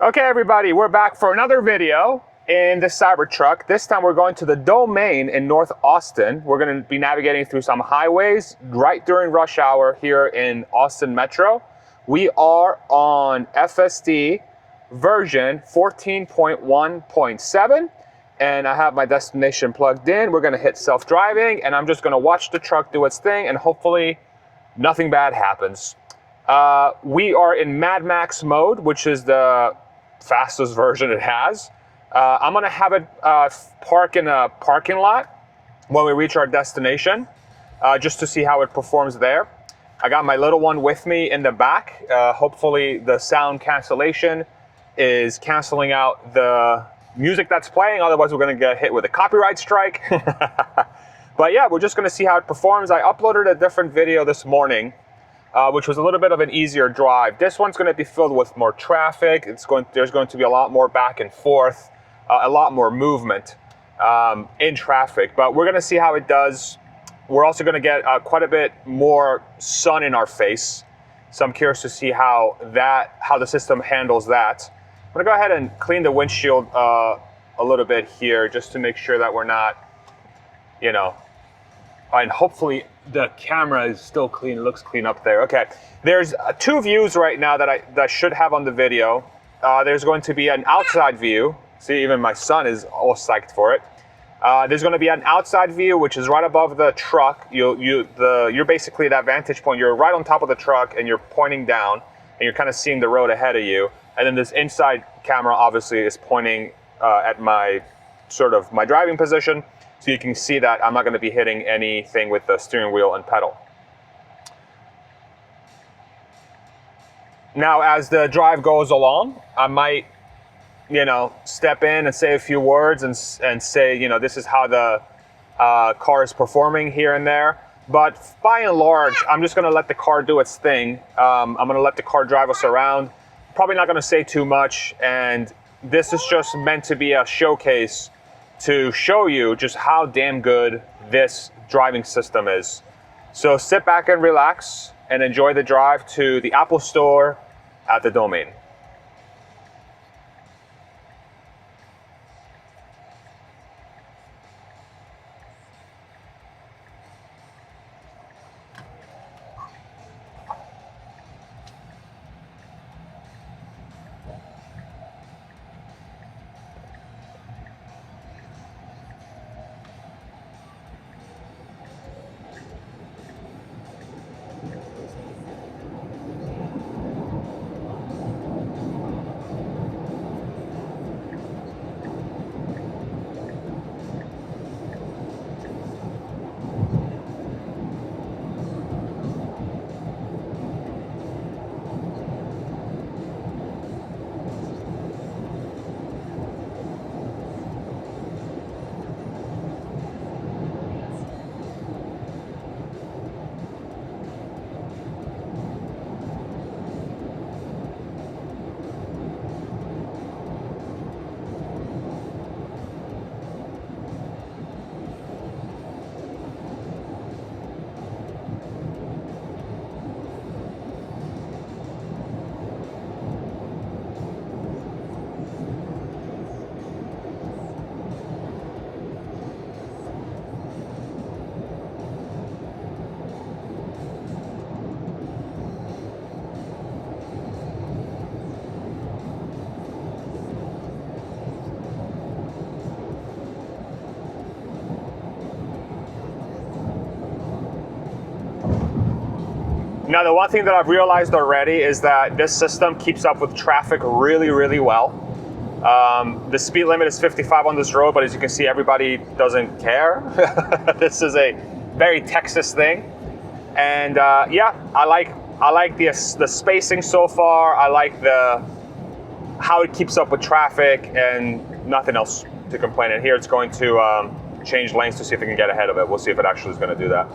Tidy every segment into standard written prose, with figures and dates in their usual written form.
Okay, everybody, we're back for another video in the Cybertruck. This time we're going to the domain in North Austin. We're going to be navigating through some highways right during rush hour here in Austin Metro. We are on FSD version 14.1.7, and I have my destination plugged in. We're going to hit self-driving, and I'm just going to watch the truck do its thing, and hopefully nothing bad happens. We are in Mad Max mode, which is the fastest version it has. I'm gonna have it park in a parking lot when we reach our destination, just to see how it performs there. I got my little one with me in the back. Hopefully the sound cancellation is canceling out the music that's playing, otherwise we're gonna get hit with a copyright strike. But yeah, we're just gonna see how it performs. I uploaded a different video this morning, which was a little bit of an easier drive. This one's going to be filled with more traffic. There's going to be a lot more back and forth, a lot more movement in traffic. But we're going to see how it does. We're also going to get quite a bit more sun in our face. So I'm curious to see how the system handles that. I'm going to go ahead and clean the windshield a little bit here, just to make sure that we're not, and hopefully the camera is still clean. It looks clean up there. Okay, there's two views right now that I should have on the video. There's going to be an outside view. See, even my son is all psyched for it. There's going to be an outside view, which is right above the truck. You're basically that vantage point. You're right on top of the truck, and you're pointing down, and you're kind of seeing the road ahead of you. And then this inside camera, obviously, is pointing at my driving position. So you can see that I'm not going to be hitting anything with the steering wheel and pedal. Now, as the drive goes along, I might, step in and say a few words and say, this is how the car is performing here and there. But by and large, I'm just going to let the car do its thing. I'm going to let the car drive us around. Probably not going to say too much. And this is just meant to be a showcase to show you just how damn good this driving system is. So sit back and relax and enjoy the drive to the Apple Store at the domain. Now, the one thing that I've realized already is that this system keeps up with traffic really, really well. The speed limit is 55 on this road, but as you can see, everybody doesn't care. This is a very Texas thing. And yeah, I like the spacing so far. I like how it keeps up with traffic, and nothing else to complain. And here it's going to change lanes to see if it can get ahead of it. We'll see if it actually is going to do that.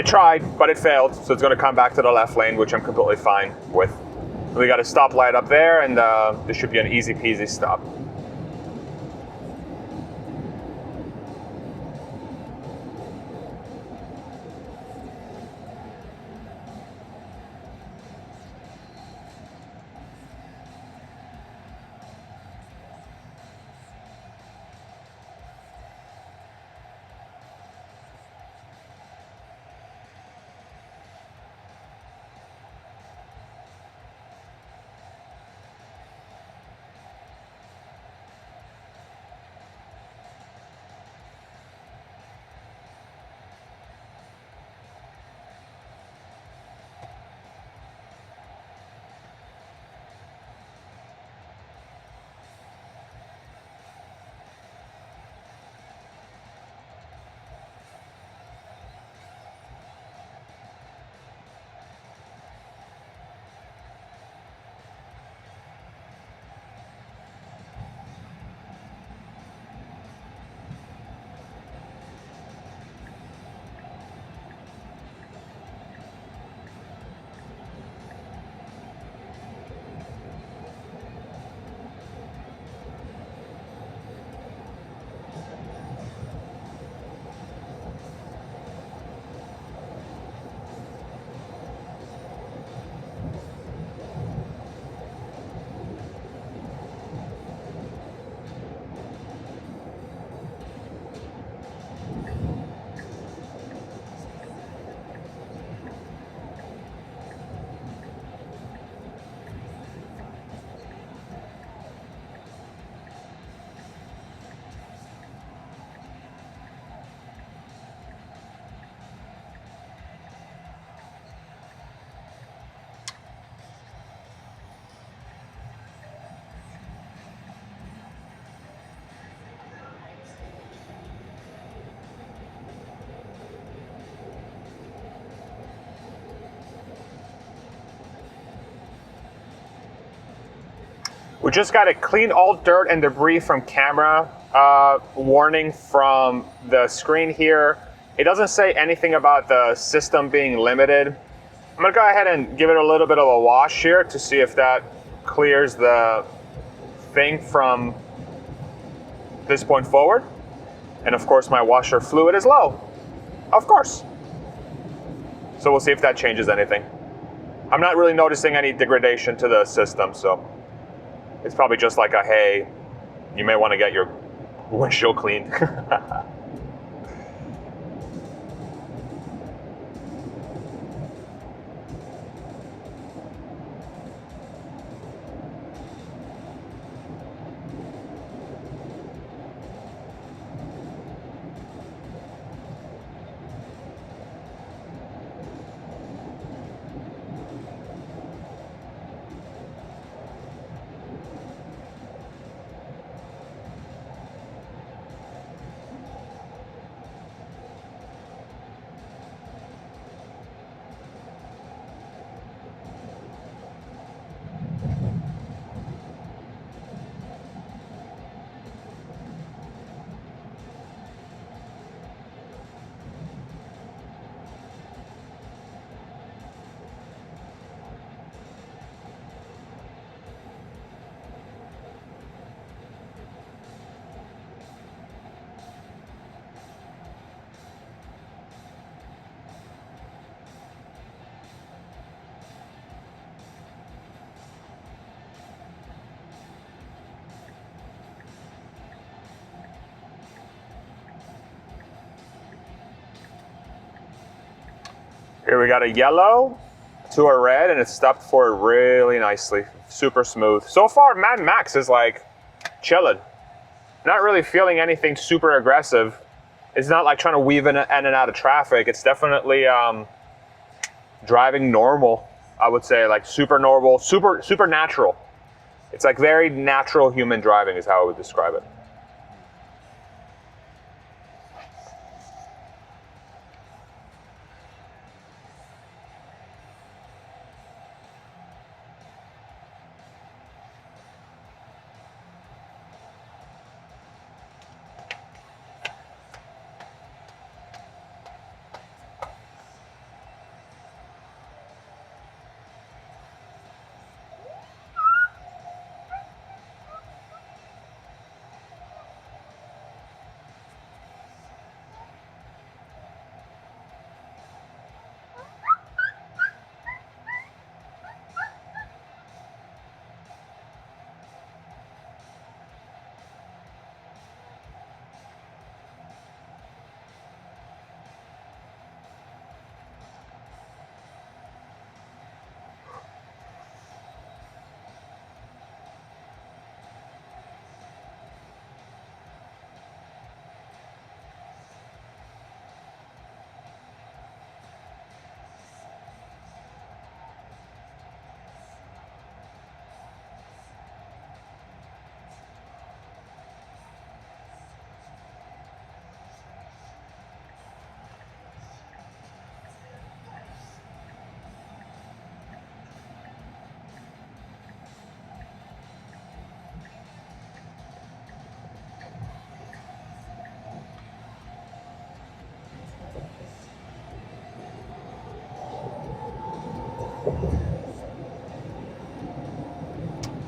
It tried, but it failed, so it's going to come back to the left lane, which I'm completely fine with. We got a stoplight up there, and this should be an easy peasy stop. We just got a clean all dirt and debris from camera warning from the screen here. It doesn't say anything about the system being limited. I'm gonna go ahead and give it a little bit of a wash here to see if that clears the thing from this point forward. And of course my washer fluid is low, of course. So we'll see if that changes anything. I'm not really noticing any degradation to the system, so it's probably just like a, hey, you may want to get your windshield cleaned. Here we got a yellow to a red, and it stopped for it really nicely. Super smooth. So far, Mad Max is like chilling. Not really feeling anything super aggressive. It's not like trying to weave in and out of traffic. It's definitely driving normal, I would say, like super normal, super natural. It's like very natural human driving is how I would describe it.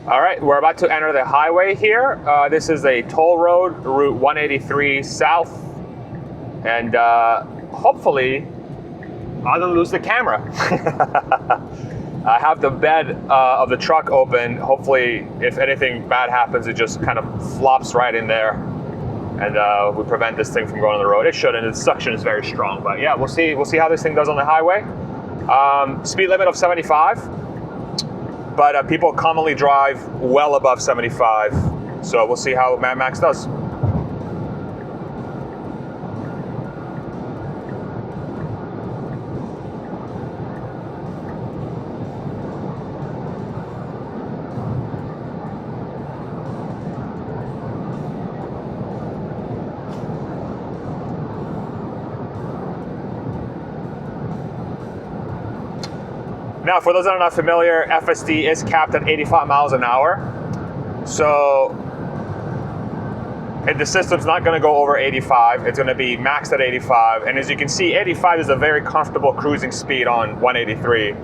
All right, we're about to enter the highway here. This is a toll road, Route 183 South. And hopefully, I don't lose the camera. I have the bed of the truck open. Hopefully, if anything bad happens, it just kind of flops right in there. And we prevent this thing from going on the road. It shouldn't. The suction is very strong. But yeah, we'll see how this thing does on the highway. Speed limit of 75. But people commonly drive well above 75. So we'll see how Mad Max does. Now, for those that are not familiar, FSD is capped at 85 miles an hour. So the system's not going to go over 85. It's going to be maxed at 85. And as you can see, 85 is a very comfortable cruising speed on 183.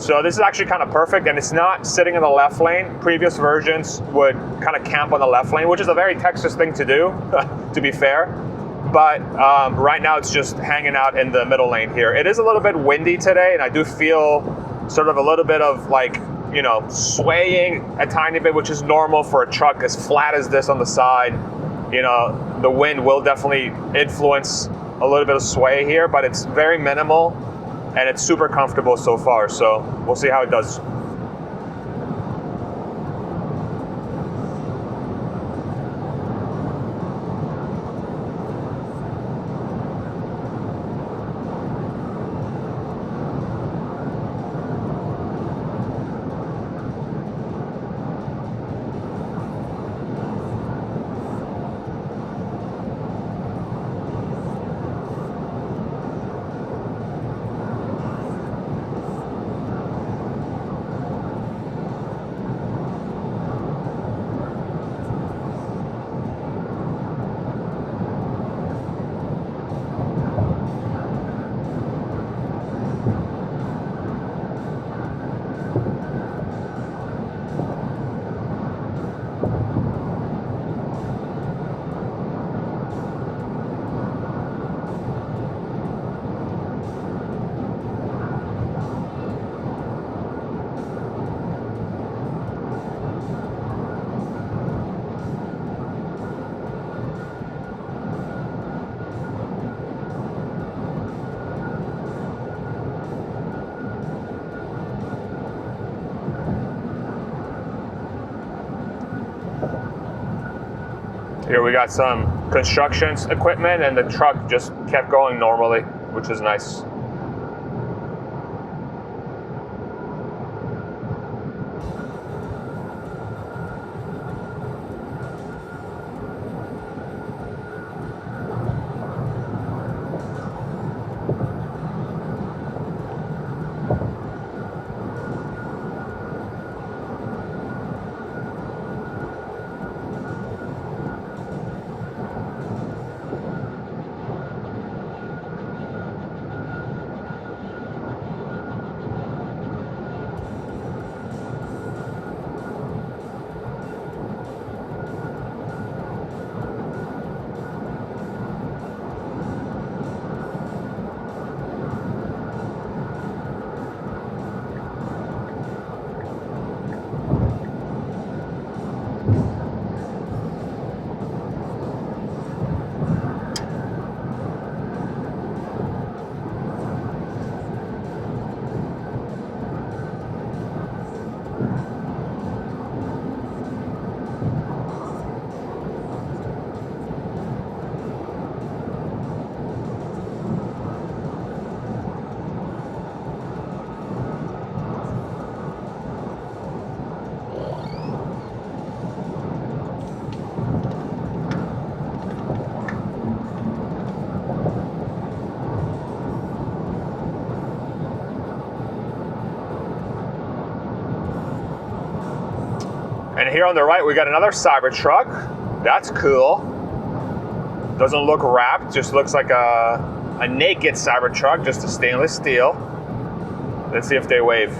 So this is actually kind of perfect, and it's not sitting in the left lane. Previous versions would kind of camp on the left lane, which is a very Texas thing to do, to be fair. But right now it's just hanging out in the middle lane here. It is a little bit windy today, and I do feel sort of a little bit of like, you know, swaying a tiny bit, which is normal for a truck as flat as this on the side. You know, the wind will definitely influence a little bit of sway here, but it's very minimal and it's super comfortable so far. So we'll see how it does. Here we got some construction equipment, and the truck just kept going normally, which is nice. And here on the right, we got another Cybertruck. That's cool. Doesn't look wrapped, just looks like a naked Cybertruck, just a stainless steel. Let's see if they wave.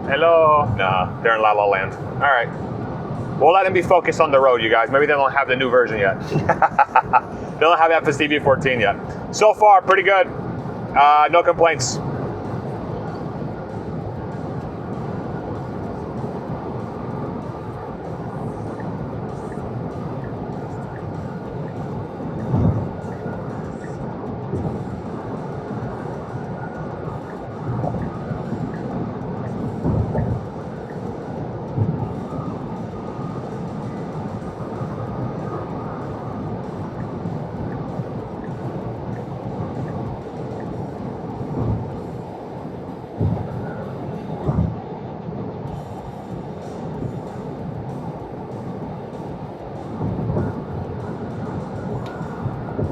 Hello? Nah, they're in La La Land. All right. We'll let them be focused on the road, you guys. Maybe they don't have the new version yet. They don't have FSD v14 yet. So far, pretty good. No complaints.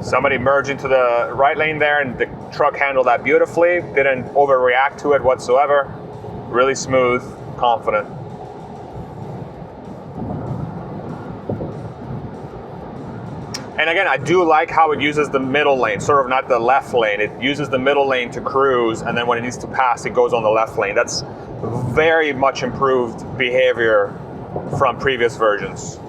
Somebody merged into the right lane there, and the truck handled that beautifully. Didn't overreact to it whatsoever. Really smooth, confident. And again, I do like how it uses the middle lane, sort of not the left lane. It uses the middle lane to cruise, and then when it needs to pass, it goes on the left lane. That's very much improved behavior from previous versions.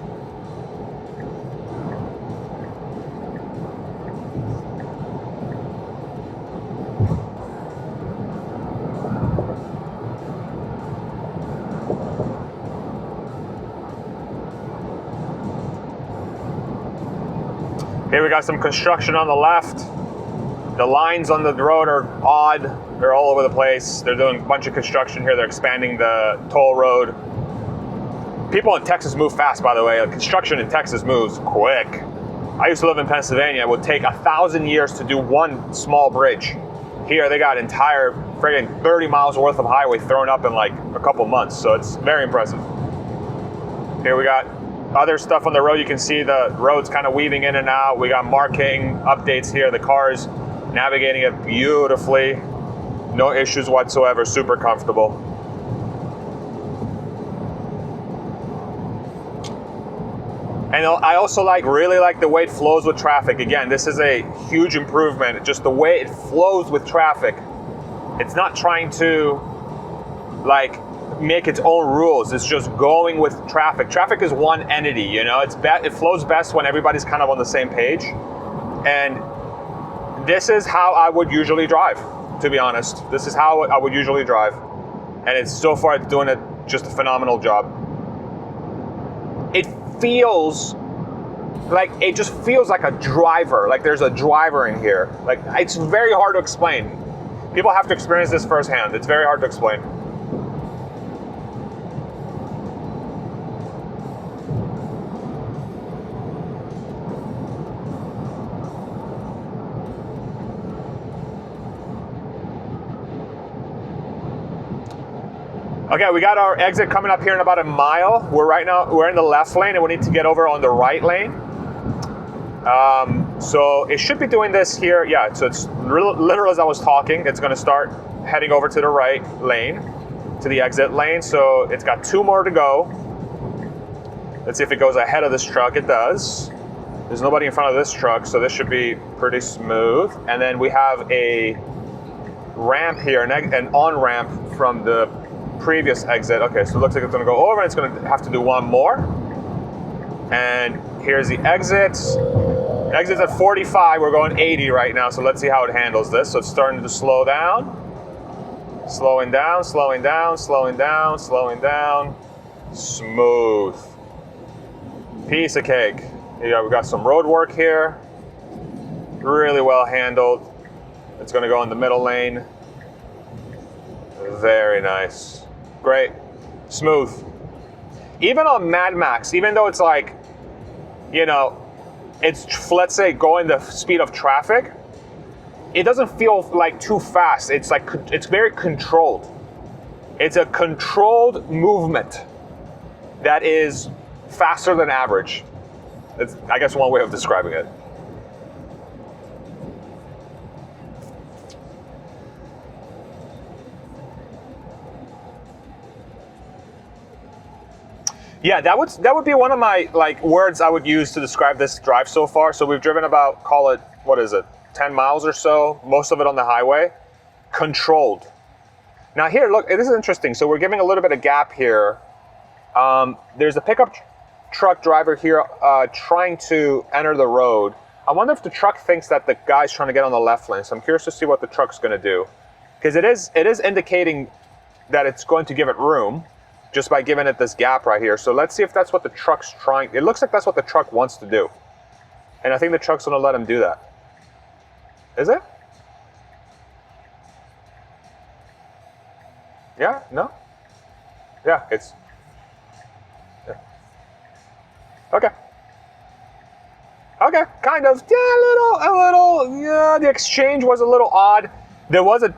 Here we got some construction on the left. The lines on the road are odd. They're all over the place. They're doing a bunch of construction here. They're expanding the toll road. People in Texas move fast, by the way. Construction in Texas moves quick. I used to live in Pennsylvania. It would take 1,000 years to do one small bridge. Here they got entire friggin' 30 miles worth of highway thrown up in like a couple months. So it's very impressive. Here we got other stuff on the road. You can see the road's kind of weaving in and out. We got marking updates here. The car's navigating it beautifully. No issues whatsoever. Super comfortable. And I also really like the way it flows with traffic. Again, this is a huge improvement. Just the way it flows with traffic. It's not trying to make its own rules. It's just going with traffic. Traffic is one entity, you know. It flows best when everybody's kind of on the same page. And this is how I would usually drive, to be honest. This is how I would usually drive. And it's so far doing it just a phenomenal job. It just feels like a driver, like there's a driver in here. Like, it's very hard to explain. People have to experience this firsthand. It's very hard to explain. Okay, we got our exit coming up here in about a mile. We're in the left lane, and we need to get over on the right lane. So it should be doing this here. Yeah, so it's literally as I was talking, it's gonna start heading over to the right lane, to the exit lane. So it's got 2 more to go. Let's see if it goes ahead of this truck. It does. There's nobody in front of this truck, so this should be pretty smooth. And then we have a ramp here, an on-ramp from the previous exit. Okay, so it looks like it's gonna go over, and it's gonna have to do 1 more. And here's the exit. Exit's at 45, we're going 80 right now, so let's see how it handles this. So it's starting to slow down. Slowing down, slowing down, slowing down, slowing down. Smooth. Piece of cake. Yeah, we've got some road work here. Really well handled. It's gonna go in the middle lane. Very nice. Great. Smooth. Even on Mad Max, even though it's like, you know, it's, let's say, going the speed of traffic, it doesn't feel like too fast. It's like, it's very controlled. It's a controlled movement that is faster than average. It's, I guess, one way of describing it. Yeah, that would be one of my words I would use to describe this drive so far. So we've driven about, call it, what is it, 10 miles or so, most of it on the highway. controlled. Now here, look, this is interesting. So we're giving a little bit of gap here. There's a pickup truck driver here trying to enter the road. I wonder if the truck thinks that the guy's trying to get on the left lane. So I'm curious to see what the truck's going to do, because it is indicating that it's going to give it room just by giving it this gap right here. So let's see if that's what the truck's trying. It looks like that's what the truck wants to do, and I think the truck's going to let him do that. Is it? Yeah? No? Yeah, it's... Yeah. Okay. Okay, kind of. Yeah, a little. Yeah, the exchange was a little odd. There was a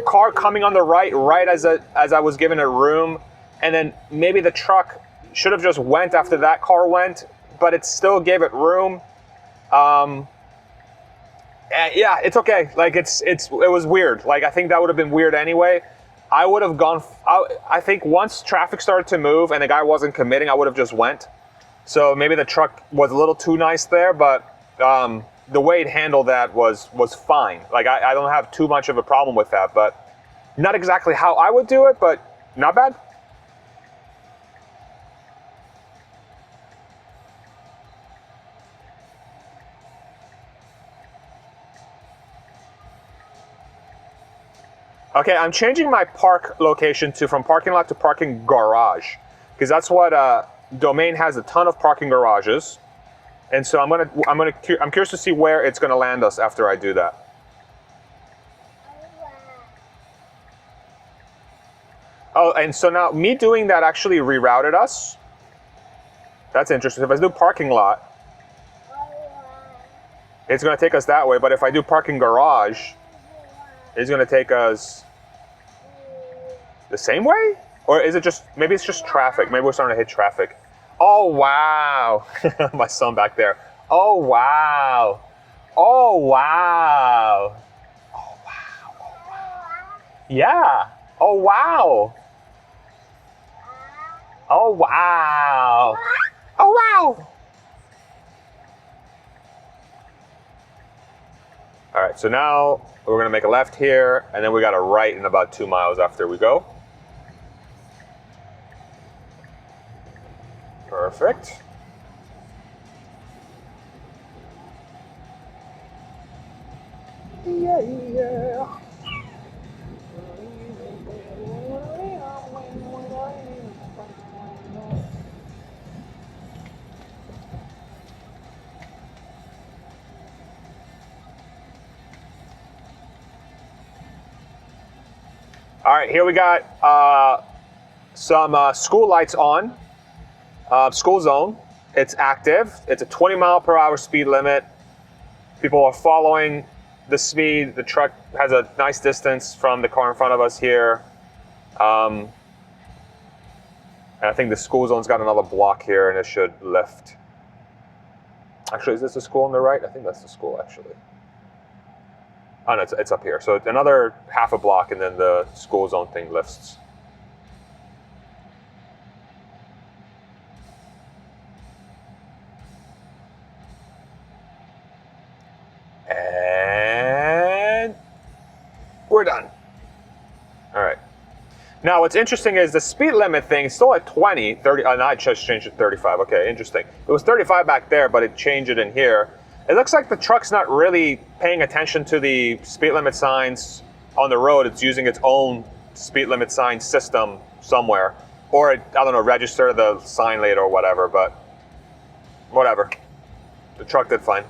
car coming on the right as I was giving it room, and then maybe the truck should have just went after that car went, but it still gave it room. Yeah, it's okay. Like it was weird. Like I think that would have been weird anyway. I would have gone. I think once traffic started to move and the guy wasn't committing, I would have just went. So maybe the truck was a little too nice there, but the way it handled that was fine. Like I don't have too much of a problem with that, but not exactly how I would do it, but not bad. Okay, I'm changing my park location from parking lot to parking garage, because that's what Domain has, a ton of parking garages, and so I'm curious to see where it's gonna land us after I do that. Oh, and so now me doing that actually rerouted us. That's interesting. If I do parking lot, it's gonna take us that way, but if I do parking garage, it's gonna take us the same way? Or is it just, maybe it's just traffic. Maybe we're starting to hit traffic. Oh, wow. My son back there. Oh, wow. Oh, wow. Oh, wow. Oh, wow. Yeah. Oh, wow. Oh, wow. Oh, wow. All right, so now we're gonna make a left here, and then we got a right in about 2 miles after we go. Perfect. Yeah. All right, here we got some school lights on. School zone, it's active. It's a 20 mile per hour speed limit. People are following the speed. The truck has a nice distance from the car in front of us here. And I think the school zone's got another block here, and it should lift. Actually, is this the school on the right? I think that's the school, actually. Oh, no, it's up here. So another half a block, and then the school zone thing lifts. And we're done. All right. Now, what's interesting is the speed limit thing is still at 20, 30. Now I just changed it to 35. Okay, interesting. It was 35 back there, but it changed it in here. It looks like the truck's not really paying attention to the speed limit signs on the road. It's using its own speed limit sign system somewhere. Or, I don't know, register the sign later or whatever, but whatever. The truck did fine.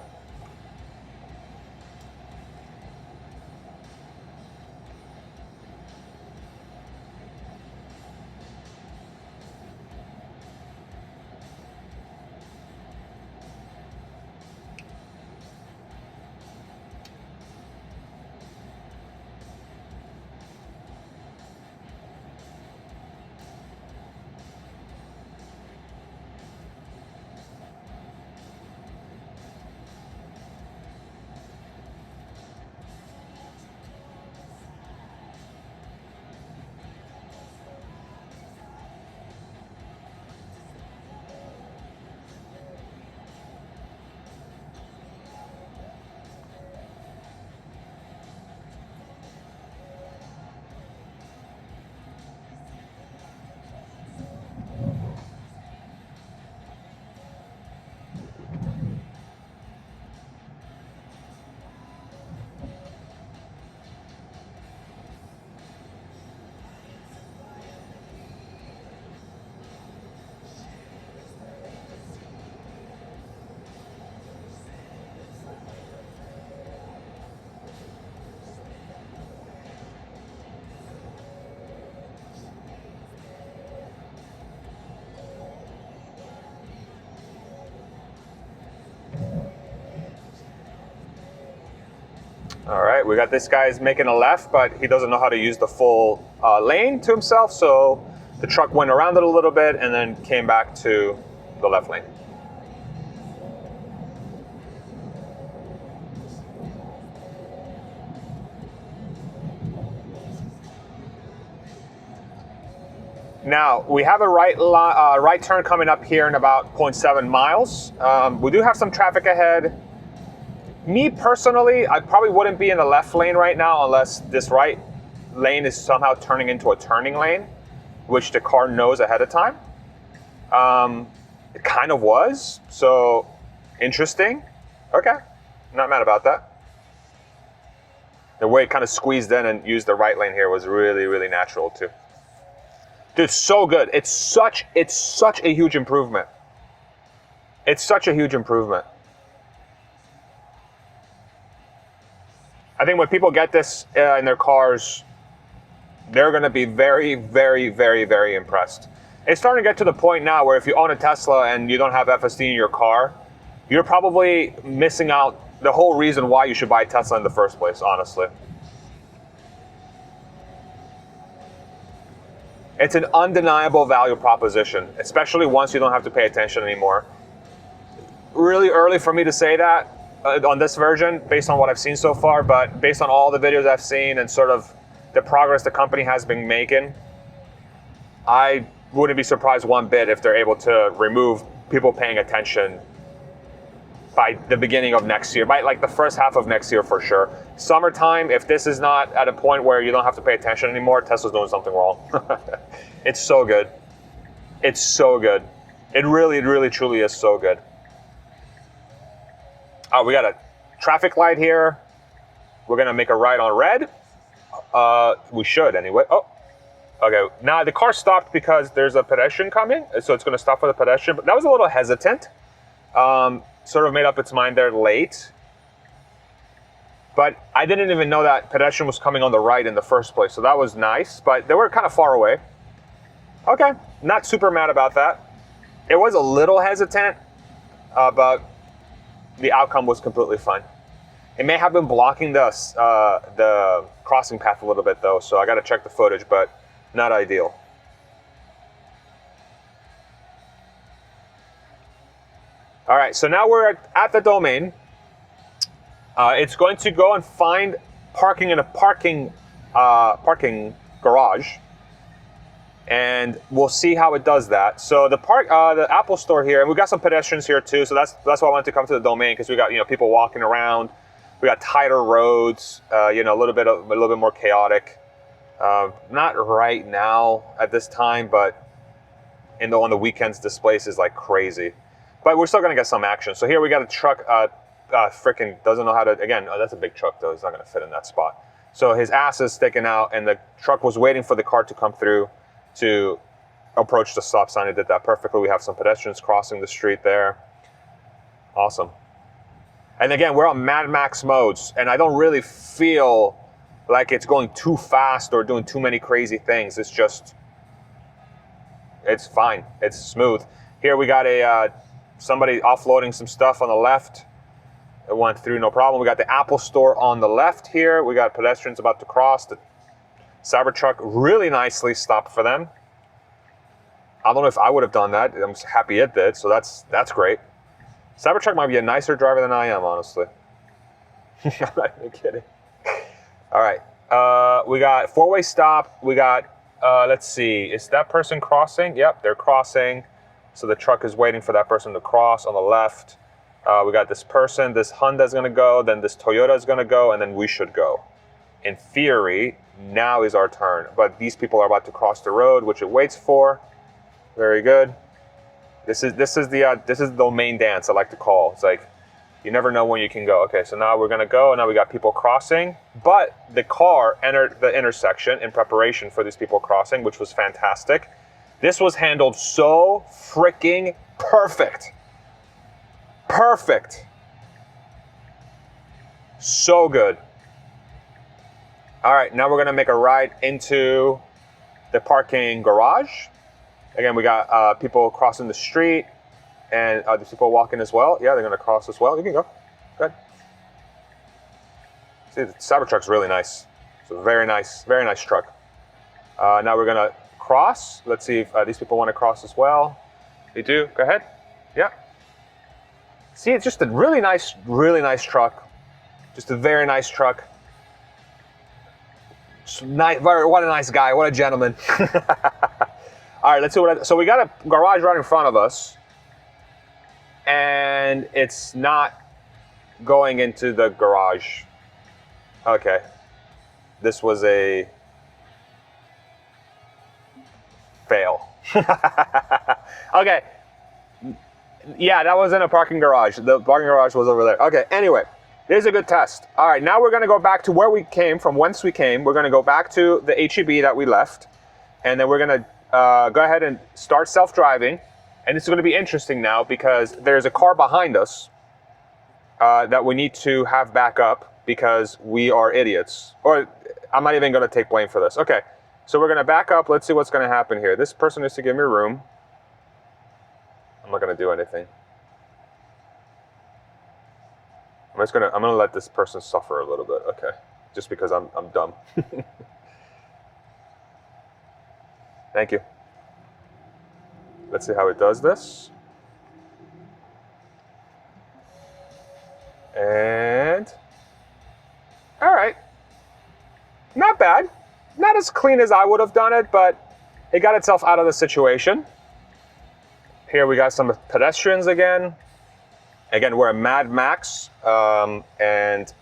right, we got this guy's making a left, but he doesn't know how to use the full lane to himself, so the truck went around it a little bit and then came back to the left lane. Now, we have a right turn coming up here in about 0.7 miles. We do have some traffic ahead. Me personally, I probably wouldn't be in the left lane right now unless this right lane is somehow turning into a turning lane, which the car knows ahead of time. It kind of was, so interesting. Okay, not mad about that. The way it kind of squeezed in and used the right lane here was really, really natural too. Dude, so good. It's such a huge improvement. It's such a huge improvement. I think when people get this in their cars, they're going to be very, very, very, very impressed. It's starting to get to the point now where if you own a Tesla and you don't have FSD in your car, you're probably missing out the whole reason why you should buy a Tesla in the first place, honestly. It's an undeniable value proposition, especially once you don't have to pay attention anymore. Really early for me to say that on this version, based on what I've seen so far, but based on all the videos I've seen and sort of the progress the company has been making, I wouldn't be surprised one bit if they're able to remove people paying attention by the beginning of next year, by like the first half of next year for sure. Summertime, if this is not at a point where you don't have to pay attention anymore, Tesla's doing something wrong. It's so good. It's so good. It really, really, truly is so good. We got a traffic light here. We're gonna make a right on red. We should anyway. Oh, okay. Now the car stopped because there's a pedestrian coming, so it's gonna stop for the pedestrian, but that was a little hesitant. Sort of made up its mind there late. But I didn't even know that pedestrian was coming on the right in the first place, so that was nice, but they were kind of far away. Okay, not super mad about that. It was a little hesitant, but the outcome was completely fine. It may have been blocking the crossing path a little bit though, so I gotta check the footage, but not ideal. All right, so now we're at the domain. It's going to go and find parking in a parking garage, and we'll see how it does that. So the Apple Store here, and we got some pedestrians here too. So that's why I wanted to come to the domain, because we got people walking around. We got tighter roads, a little bit more chaotic. Not right now at this time, but on the weekends, this place is like crazy. But we're still gonna get some action. So here we got a truck, freaking doesn't know how to, again, that's a big truck though, it's not gonna fit in that spot. So his ass is sticking out, and the truck was waiting for the car to come through to approach the stop sign. It did that perfectly. We have some pedestrians crossing the street there. Awesome. And again, we're on Mad Max modes, and I don't really feel like it's going too fast or doing too many crazy things. It's fine, it's smooth. Here we got somebody offloading some stuff on the left. It went through no problem. We got the Apple Store on the left here. We got pedestrians about to cross. The Cybertruck really nicely stopped for them. I don't know if I would have done that. I'm happy it did, so that's great. Cybertruck might be a nicer driver than I am, honestly. I'm not even kidding. All right, we got four-way stop. We got, let's see, is that person crossing? Yep, they're crossing. So the truck is waiting for that person to cross on the left. We got this person, this Honda's gonna go, then this Toyota is gonna go, and then we should go. In theory, now is our turn, but these people are about to cross the road, which it waits for. Very good. This is the domain dance I like to call. It's like, you never know when you can go. Okay, so now we're gonna go, and now we got people crossing, but the car entered the intersection in preparation for these people crossing, which was fantastic. This was handled so freaking perfect. Perfect. So good. All right, now we're gonna make a right into the parking garage. Again, we got people crossing the street, and there's people walking as well. Yeah, they're gonna cross as well. You can go. Good. See, the Cybertruck's really nice. It's a very nice truck. Now we're gonna cross. Let's see if these people want to cross as well. They do. Go ahead. Yeah. See, it's just a really nice truck. Just a very nice truck. What a nice guy. What a gentleman. All right, let's see so we got a garage right in front of us, and it's not going into the garage. Okay. This was a fail. Okay. Yeah, that was in a parking garage. The parking garage was over there. Okay, anyway, here's a good test. All right, now we're going to go back to where we came from, whence we came. We're going to go back to the HEB that we left, and then we're going to go ahead and start self-driving. And this is going to be interesting now because there's a car behind us that we need to have back up because we are idiots. Or I'm not even going to take blame for this. Okay, so we're going to back up. Let's see what's going to happen here. This person needs to give me room. I'm not going to do anything. I'm gonna let this person suffer a little bit. Okay, just because I'm dumb. Thank you. Let's see how it does this. And all right, not bad. Not as clean as I would have done it, but it got itself out of the situation. Here we got some pedestrians again. Again, we're at Mad Max, and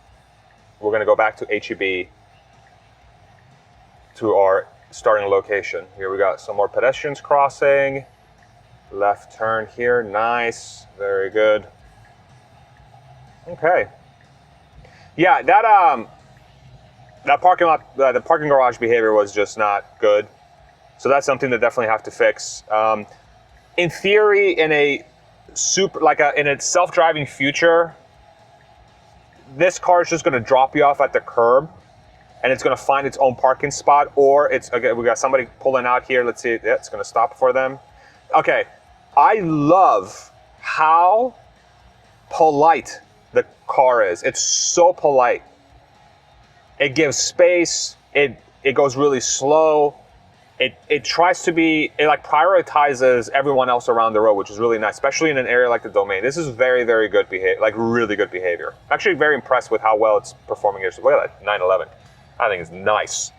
we're gonna go back to HEB to our starting location. Here we got some more pedestrians crossing. Left turn here, nice, very good. Okay. Yeah, that parking lot, the parking garage behavior was just not good. So that's something that definitely have to fix. In theory, in a in a self-driving future, this car is just going to drop you off at the curb, and it's going to find its own parking spot. Or it's okay. We got somebody pulling out here. Let's see. Yeah, it's going to stop for them. Okay, I love how polite the car is. It's so polite. It gives space. It goes really slow. It tries to be, it like prioritizes everyone else around the road, which is really nice, especially in an area like the Domain. This is very, very good behavior, like really good behavior. I'm actually very impressed with how well it's performing here. So look at that, 911. I think it's nice.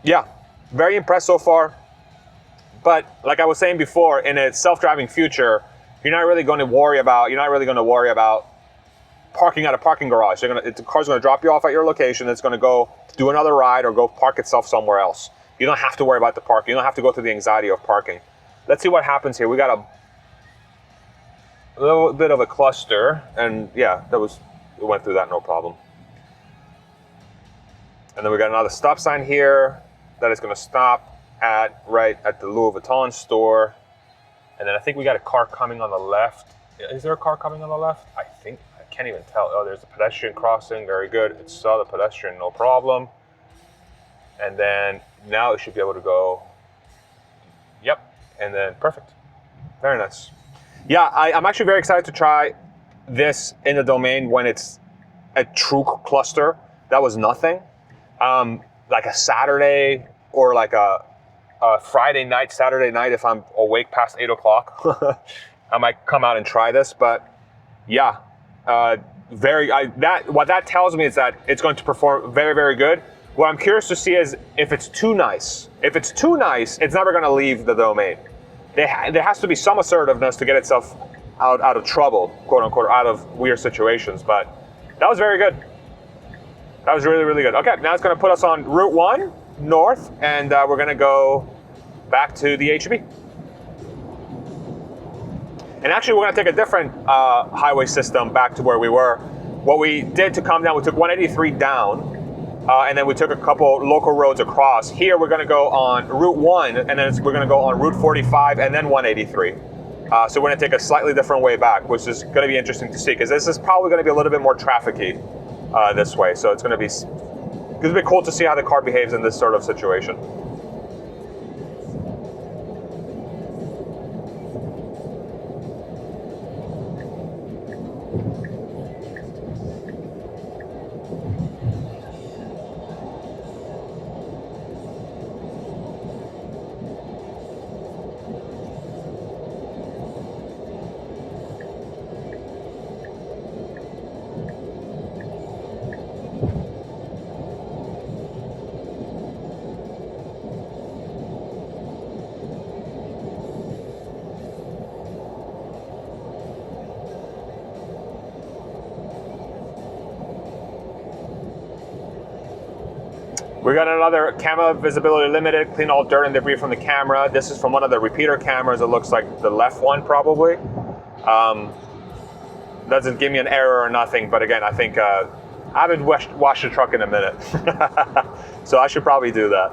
Yeah, very impressed so far. But like I was saying before, in a self-driving future, you're not really going to worry about parking at a parking garage. The car's going to drop you off at your location. It's going to go do another ride or go park itself somewhere else. You don't have to worry about the parking. You don't have to go through the anxiety of parking. Let's see what happens here. We got a little bit of a cluster, and yeah, we went through that no problem. And then we got another stop sign here that is going to stop right at the Louis Vuitton store. And then I think we got a car coming on the left. Is there a car coming on the left? I can't even tell. Oh, there's a pedestrian crossing. Very good. It saw the pedestrian, no problem. And then now it should be able to go. Yep. And then perfect. Very nice. Yeah, I'm actually very excited to try this in the Domain when it's a true cluster. That was nothing. Like a Saturday or like a Saturday night, if I'm awake past 8 o'clock, I might come out and try this. But yeah. What that tells me is that it's going to perform very, very good. What I'm curious to see is if it's too nice. If it's too nice, it's never going to leave the Domain. There has to be some assertiveness to get itself out of trouble, quote unquote, out of weird situations. But that was very good. That was really, really good. Okay, now it's going to put us on Route 1 north, and we're going to go back to the HEB. And actually, we're going to take a different highway system back to where we were. What we did to come down, we took 183 down, and then we took a couple local roads across. Here, we're going to go on Route 1, and then we're going to go on Route 45, and then 183. So we're going to take a slightly different way back, which is going to be interesting to see, because this is probably going to be a little bit more traffic-y this way. So it's going to be cool to see how the car behaves in this sort of situation. We got another camera visibility limited, clean all dirt and debris from the camera. This is from one of the repeater cameras. It looks like the left one probably. Doesn't give me an error or nothing, but again, I think I haven't washed the truck in a minute. So I should probably do that.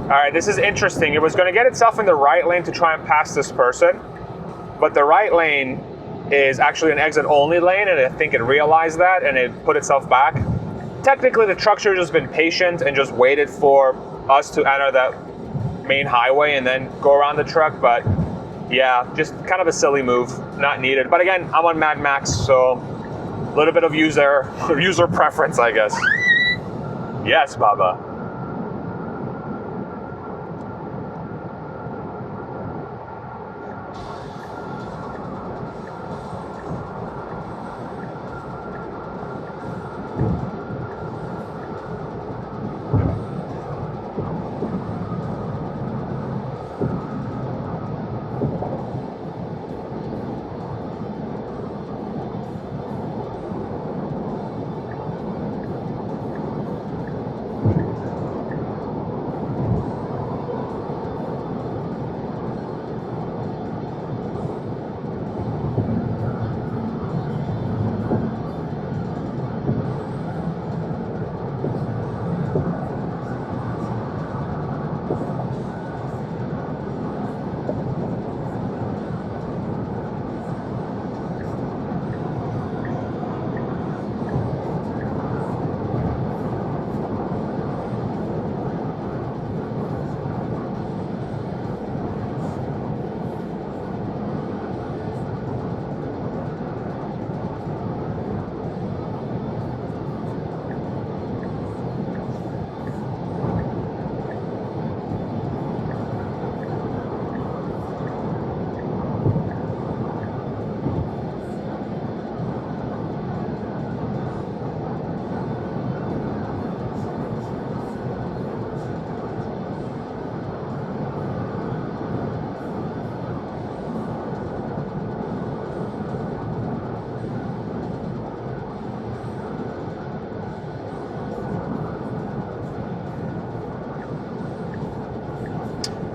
All right, this is interesting. It was going to get itself in the right lane to try and pass this person, but the right lane is actually an exit-only lane, and I think it realized that, and it put itself back. Technically, the truck should have just been patient and just waited for us to enter that main highway and then go around the truck, but yeah, just kind of a silly move, not needed. But again, I'm on Mad Max, so a little bit of user preference, I guess. Yes, Baba.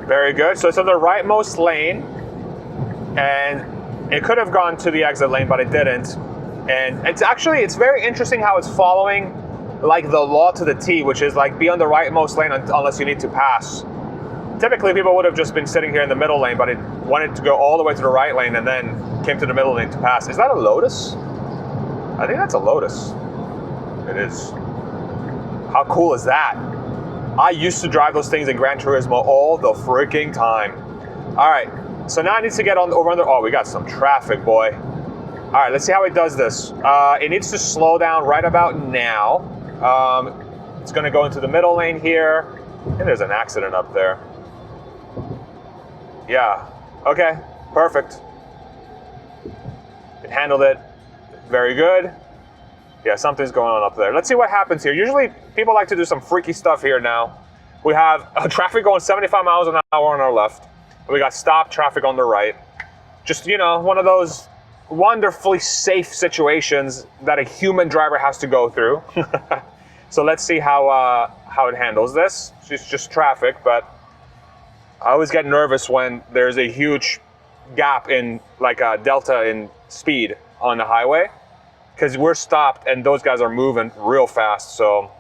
Very good. So it's on the rightmost lane, and it could have gone to the exit lane, but it didn't. And it's very interesting how it's following like the law to the T, which is like be on the rightmost lane unless you need to pass. Typically, people would have just been sitting here in the middle lane, but it wanted to go all the way to the right lane and then came to the middle lane to pass. Is that a Lotus? I think that's a Lotus. It is. How cool is that? I used to drive those things in Gran Turismo all the freaking time. All right, so now it needs to get over under. Oh, we got some traffic, boy. All right, let's see how it does this. It needs to slow down right about now. It's gonna go into the middle lane here. And there's an accident up there. Yeah, okay, perfect. It handled it very good. Yeah, something's going on up there. Let's see what happens here. Usually people like to do some freaky stuff here now. We have traffic going 75 miles an hour on our left. We got stop traffic on the right. Just, you know, one of those wonderfully safe situations that a human driver has to go through. So let's see how it handles this. It's just traffic, but I always get nervous when there's a huge gap in like a delta in speed on the highway, because we're stopped and those guys are moving real fast. So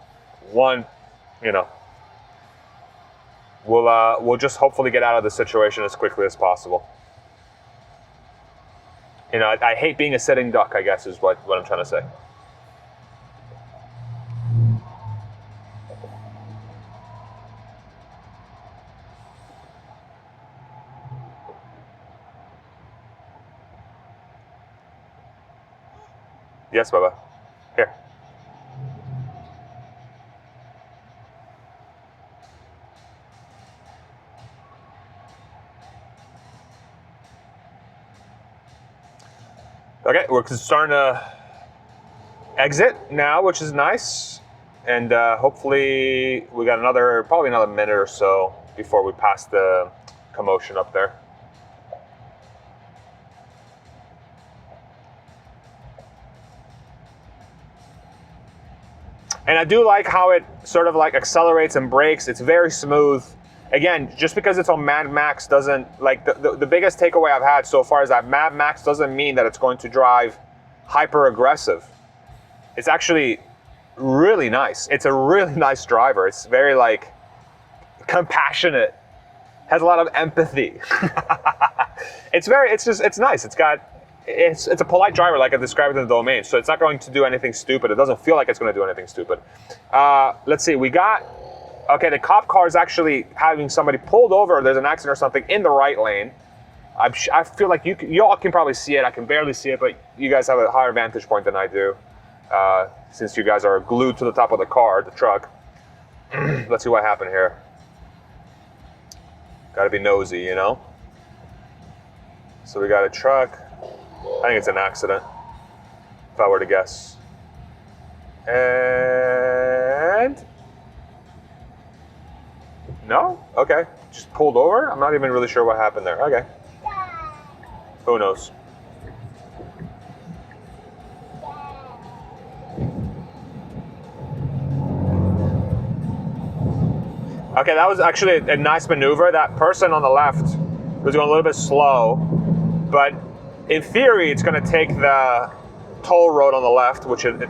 you know, we'll just hopefully get out of the situation as quickly as possible. You know, I hate being a sitting duck, I guess is what I'm trying to say. Yes, Baba. Here. Okay, we're starting to exit now, which is nice. And hopefully we got probably another minute or so before we pass the commotion up there. And I do like how it sort of like accelerates and brakes. It's very smooth. Again, just because it's on Mad Max doesn't, like the biggest takeaway I've had so far is that Mad Max doesn't mean that it's going to drive hyper aggressive. It's actually really nice. It's a really nice driver. It's very like compassionate, has a lot of empathy. It's nice. It's a polite driver, like I described in the domain, so it's not going to do anything stupid. It doesn't feel like it's going to do anything stupid. Let's see, okay, the cop car is actually having somebody pulled over. There's an accident or something in the right lane. I feel like you all can probably see it. I can barely see it, but you guys have a higher vantage point than I do, since you guys are glued to the top of the car, the truck. Let's see what happened here. Got to be nosy, you know? So we got a truck. I think it's an accident, if I were to guess. And no? Okay. Just pulled over? I'm not even really sure what happened there. Okay. Who knows? Okay, that was actually a nice maneuver. That person on the left was going a little bit slow, but in theory, it's going to take the toll road on the left, which it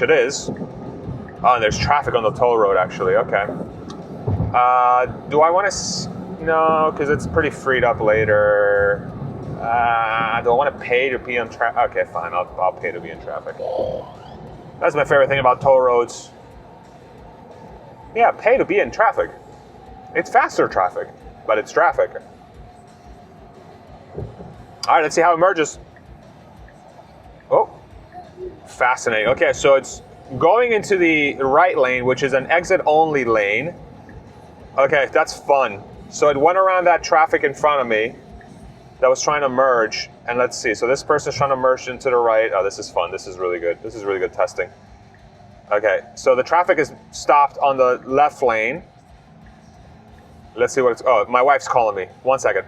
is. Oh, and there's traffic on the toll road, actually. Okay. Do I want to? No, because it's pretty freed up later. Do I want to pay to be on traffic? Okay, fine. I'll pay to be in traffic. That's my favorite thing about toll roads. Yeah, pay to be in traffic. It's faster traffic, but it's traffic. All right, let's see how it merges. Oh, fascinating. Okay, so it's going into the right lane, which is an exit-only lane. Okay, that's fun. So it went around that traffic in front of me that was trying to merge. And let's see, so this person's trying to merge into the right. Oh, this is fun. This is really good. This is really good testing. Okay, so the traffic is stopped on the left lane. Let's see what it's, oh, my wife's calling me. 1 second.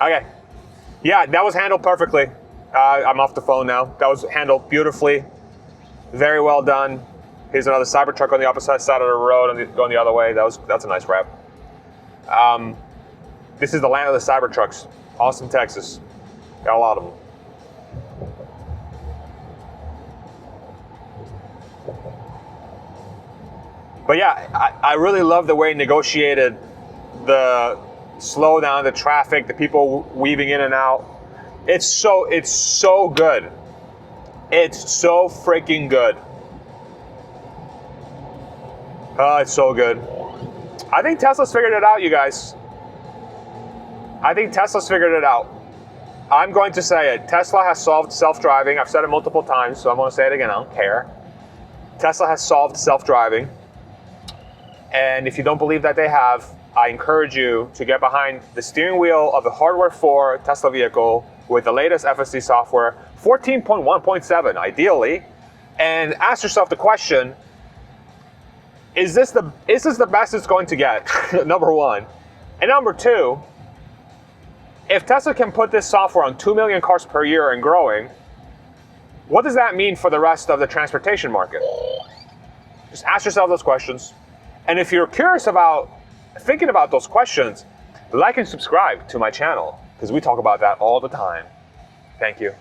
Okay. Yeah, that was handled perfectly. I'm off the phone now. That was handled beautifully. Very well done. Here's another Cybertruck on the opposite side of the road, going the other way. That's a nice wrap. This is the land of the Cybertrucks. Austin, Texas. Got a lot of them. But yeah, I really love the way he negotiated the slow down the traffic, the people weaving in and out. It's so good. It's so freaking good. Oh, it's so good. I think Tesla's figured it out, you guys. I think Tesla's figured it out. I'm going to say it. Tesla has solved self-driving. I've said it multiple times, so I'm going to say it again. I don't care. Tesla has solved self-driving. And if you don't believe that they have, I encourage you to get behind the steering wheel of the hardware 4 Tesla vehicle with the latest FSD software, 14.1.7 ideally, and ask yourself the question, is this the best it's going to get? Number one. And number two, if Tesla can put this software on 2 million cars per year and growing, what does that mean for the rest of the transportation market? Just ask yourself those questions. And if you're curious about thinking about those questions, like and subscribe to my channel, because we talk about that all the time. Thank you.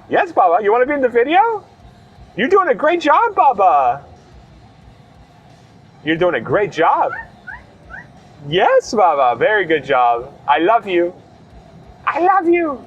Yes, Baba, you want to be in the video? You're doing a great job, Baba. You're doing a great job. Yes, Baba, very good job. I love you. I love you.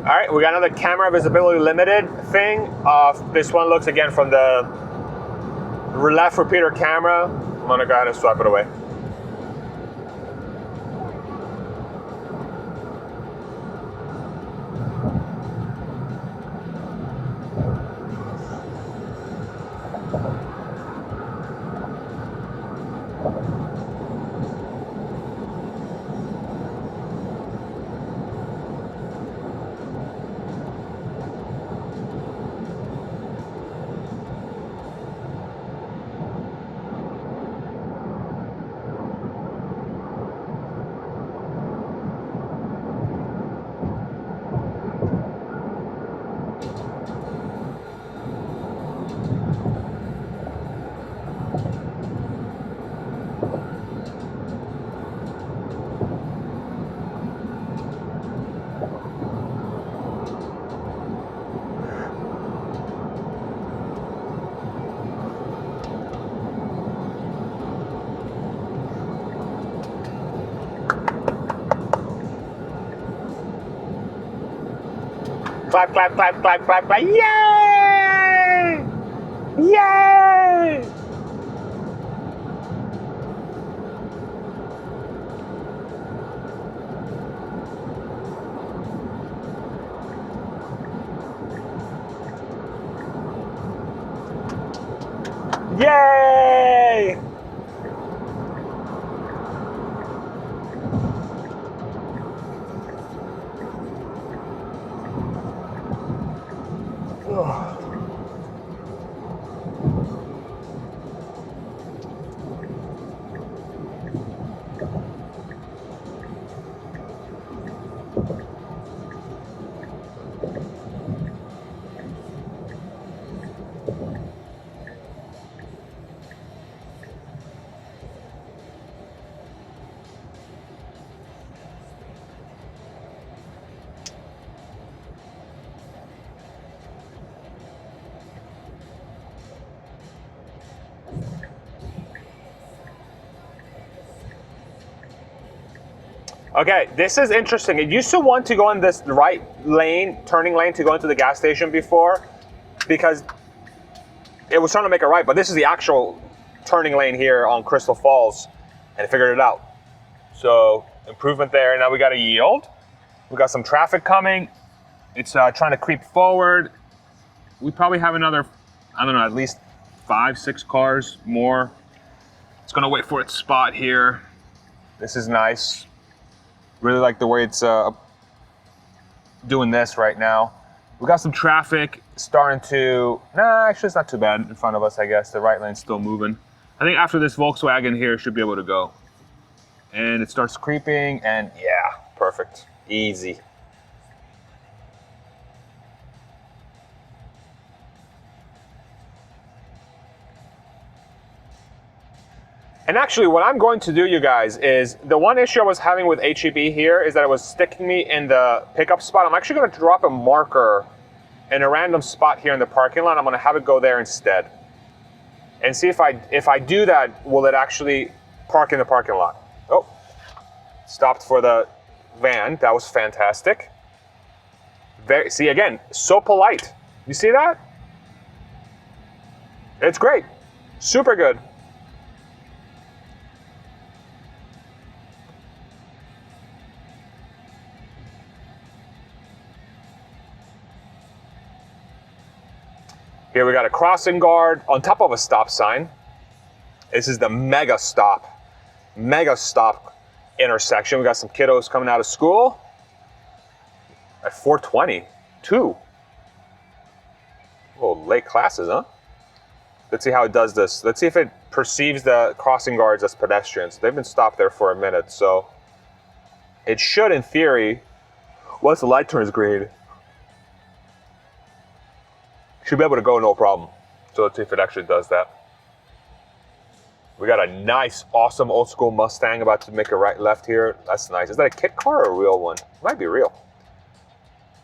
All right, we got another camera visibility limited thing. This one looks again from the left repeater camera. I'm gonna go ahead and swipe it away. Clap, clap, clap, clap, clap, clap. Yay! Yay! Yay! Okay, this is interesting. It used to want to go in this right lane, turning lane to go into the gas station before, because it was trying to make a right, but this is the actual turning lane here on Crystal Falls, and it figured it out. So improvement there. Now we got to yield. We got some traffic coming. It's trying to creep forward. We probably have another, I don't know, at least 5-6 cars more. It's gonna wait for its spot here. This is nice. Really like the way it's doing this right now. We got some traffic starting to, actually it's not too bad in front of us, I guess. The right lane's still moving. I think after this Volkswagen here should be able to go. And it starts creeping, and yeah, perfect, easy. And actually what I'm going to do, you guys, is the one issue I was having with HEB here is that it was sticking me in the pickup spot. I'm actually gonna drop a marker in a random spot here in the parking lot. I'm gonna have it go there instead. And see if I do that, will it actually park in the parking lot? Oh, stopped for the van. That was fantastic. See, again, so polite. You see that? It's great, super good. Here we got a crossing guard on top of a stop sign. This is the mega stop intersection. We got some kiddos coming out of school at 4:20, 2. Oh, late classes, huh? Let's see how it does this. Let's see if it perceives the crossing guards as pedestrians. They've been stopped there for a minute, so it should, in theory, once the light turns green, should be able to go no problem. So let's see if it actually does that. We got a nice, awesome old school Mustang about to make a right left here. That's nice. Is that a kit car or a real one? It might be real.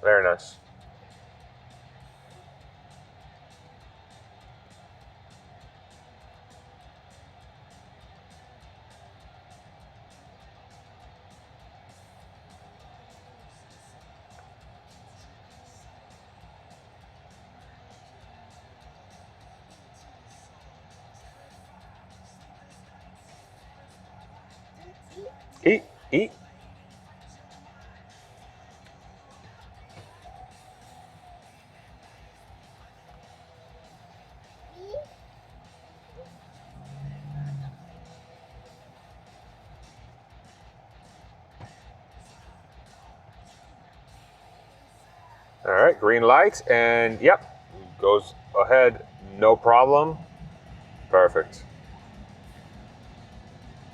Very nice. Eat. All right, green light, and yep, goes ahead, no problem. Perfect.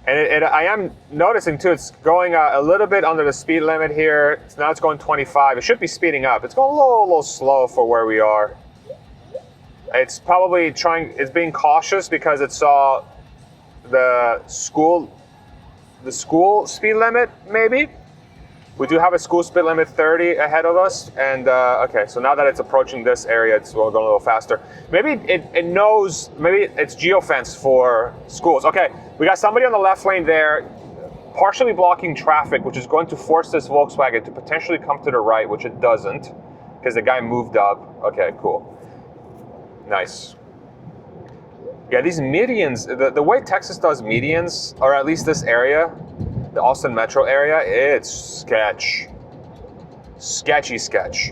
And I am noticing too, it's going a little bit under the speed limit here. Now it's going 25. It should be speeding up. It's going a little slow for where we are. It's probably it's being cautious because it saw the school speed limit, maybe. We do have a school speed limit 30 ahead of us, and okay, so now that it's approaching this area, it's going a little faster. Maybe it knows, maybe it's geofenced for schools. Okay, we got somebody on the left lane there, partially blocking traffic, which is going to force this Volkswagen to potentially come to the right, which it doesn't, because the guy moved up. Okay, cool. Nice. Yeah, these medians, the way Texas does medians, or at least this area, the Austin metro area, it's sketch. Sketchy sketch.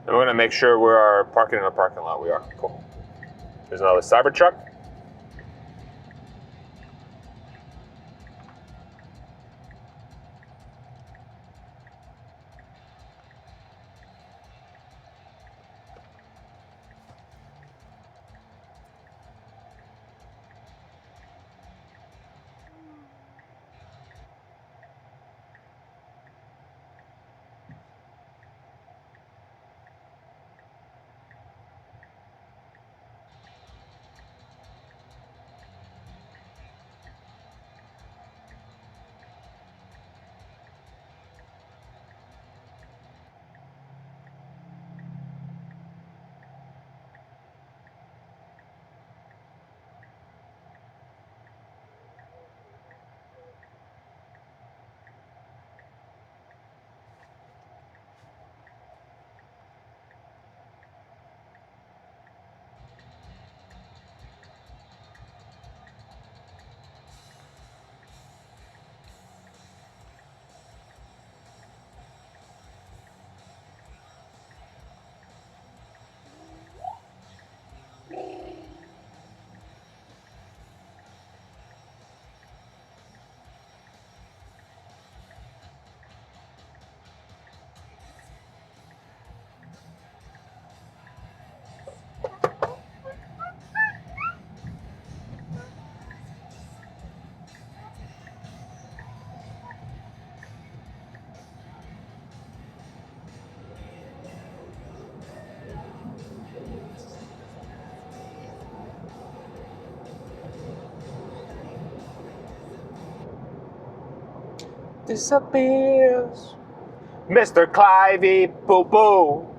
And we're gonna make sure we are parking in a parking lot. We are, cool. There's another Cybertruck. disappears. Mr. Clivey, boo-boo.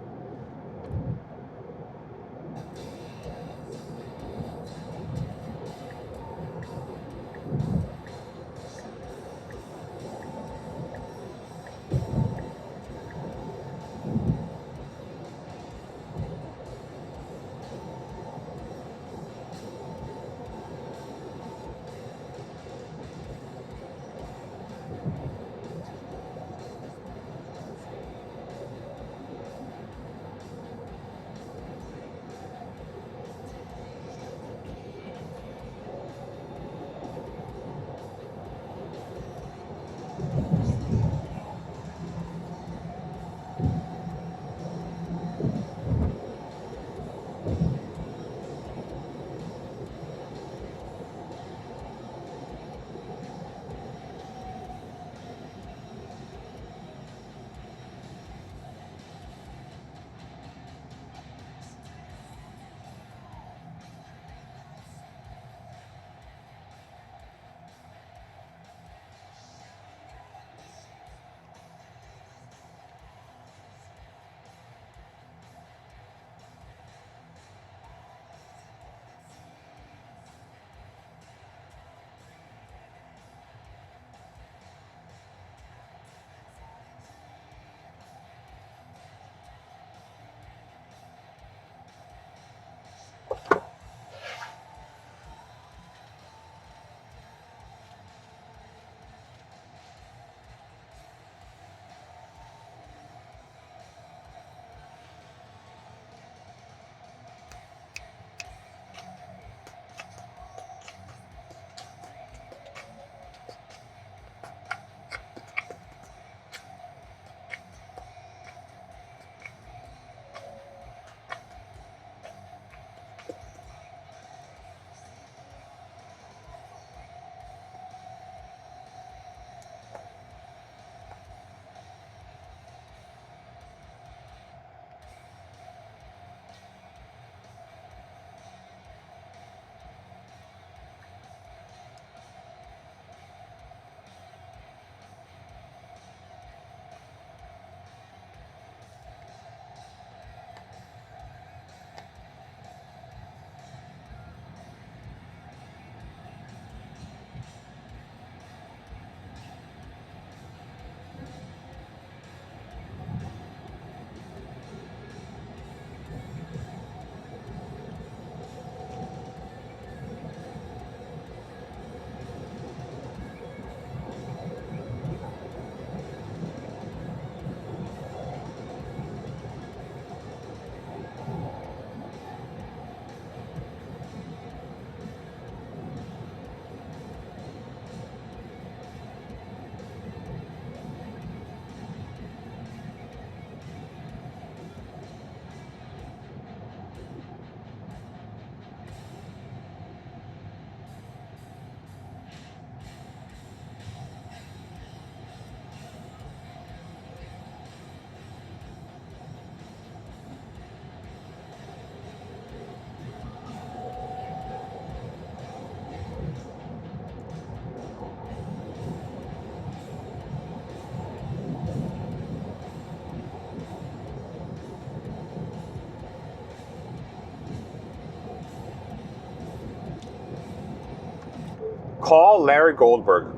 Call Larry Goldberg.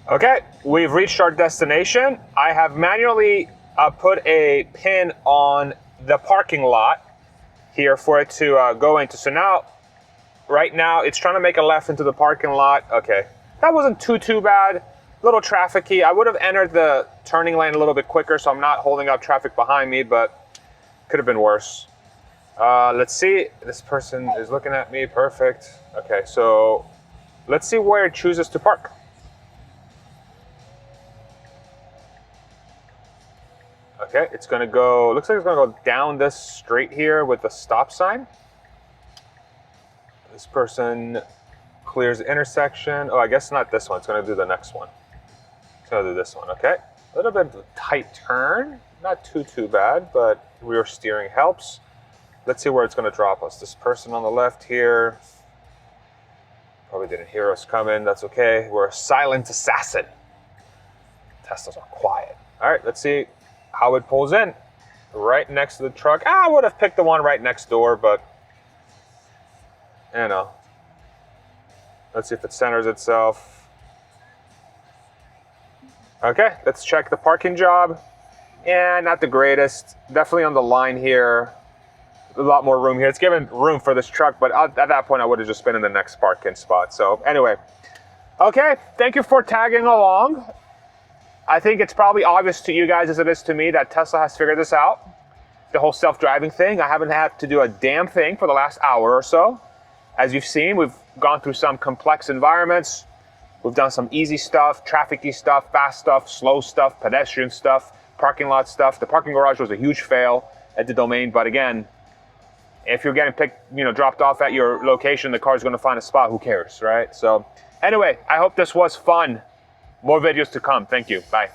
Okay, we've reached our destination. I have manually put a pin on the parking lot here for it to go into. So now, right now, it's trying to make a left into the parking lot. Okay, that wasn't too bad. A little trafficy. I would have entered the turning lane a little bit quicker so I'm not holding up traffic behind me, but could have been worse. Let's see. This person is looking at me. Perfect. Okay, so let's see where it chooses to park. Okay, it's gonna go, looks like it's gonna go down this straight here with the stop sign. This person clears the intersection. Oh, I guess not this one. It's gonna do the next one. It's gonna do this one, okay. A little bit of a tight turn. Not too bad, but rear steering helps. Let's see where it's gonna drop us. This person on the left here probably didn't hear us coming. That's okay. We're a silent assassin. Teslas are quiet. All right, let's see how it pulls in. Right next to the truck. I would have picked the one right next door, but you know. Let's see if it centers itself. Okay, let's check the parking job. Yeah, not the greatest. Definitely on the line here. A lot more room here. It's given room for this truck, but at that point I would have just been in the next parking spot. So anyway, okay, thank you for tagging along. I think it's probably obvious to you guys as it is to me that Tesla has figured this out. The whole self-driving thing. I haven't had to do a damn thing for the last hour or so. As you've seen, we've gone through some complex environments. We've done some easy stuff, trafficy stuff, fast stuff, slow stuff, pedestrian stuff, parking lot stuff. The parking garage was a huge fail at the domain, but again, if you're getting dropped off at your location, the car's gonna find a spot, who cares, right? So anyway, I hope this was fun. More videos to come. Thank you. Bye.